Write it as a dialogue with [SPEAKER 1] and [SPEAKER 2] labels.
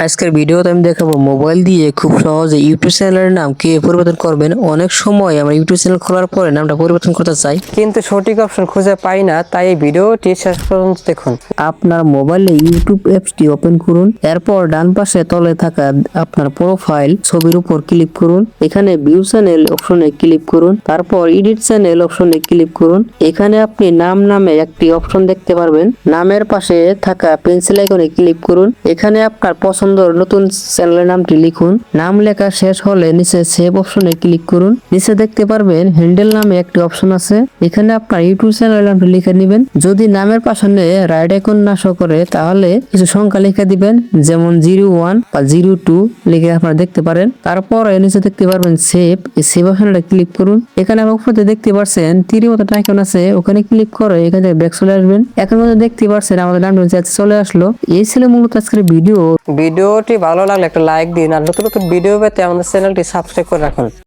[SPEAKER 1] আজকের ভিডিওতে আমি দেখাবো মোবাইল দিয়ে খুব সহজে ইউটিউব চ্যানেলের নাম কিভাবে পরিবর্তন করবেন। অনেক সময় আমরা ইউটিউব চ্যানেল খোলার পরে নামটা পরিবর্তন করতে চাই, কিন্তু সঠিক অপশন খুঁজে পাই না। তাই এই ভিডিওটি শেষ পর্যন্ত দেখুন। আপনার মোবাইলে ইউটিউব অ্যাপসটি ওপেন করুন। এরপর ডান পাশে তলে থাকা আপনার প্রোফাইল ছবির উপর ক্লিক করুন। এখানে ভিউ চ্যানেল অপশনে ক্লিক করুন। তারপর এডিট চ্যানেল অপশনে ক্লিক করুন। এখানে আপনি নাম নামে একটি অপশন দেখতে পারবেন। নামের পাশে থাকা পেন্সিল আইকনে ক্লিক করুন। এখানে আপনার পছন্দের নতুন চ্যানেলের নামটি লিখুন। নাম লেখা শেষ হলে নিচে সেভ অপশনে ক্লিক করুন। নিচে দেখতে পারবেন হ্যান্ডেল নামে একটি অপশন আছে। এখানে আপনার ইউটিউব চ্যানেলের নামটি লিখে নেবেন। যদি নামের পাশে রাইট আইকন না শো করে তাহলে কিছু সংখ্যা লিখে দিবেন, যেমন 01 বা 02 লিখে আপনারা দেখতে পারেন। তারপর নিচে দেখতে পারবেন সেভ, এই সেভ অপশনটা ক্লিক করুন। এখানে আপনার উপরে দেখতে পাচ্ছেন তীরের মতো আইকন আছে, ওখানে ক্লিক করে এখানে ব্যাক চলে আসবেন। এখন দেখতে পাচ্ছেন আমাদের নামটি চলে আসলো। এই ছিল মূলত আজকের ভিডিওটি ভালো লাগলে একটা লাইক দিন, আর নতুন নতুন ভিডিও পেতে আমাদের চ্যানেলটি সাবস্ক্রাইব করে রাখুন।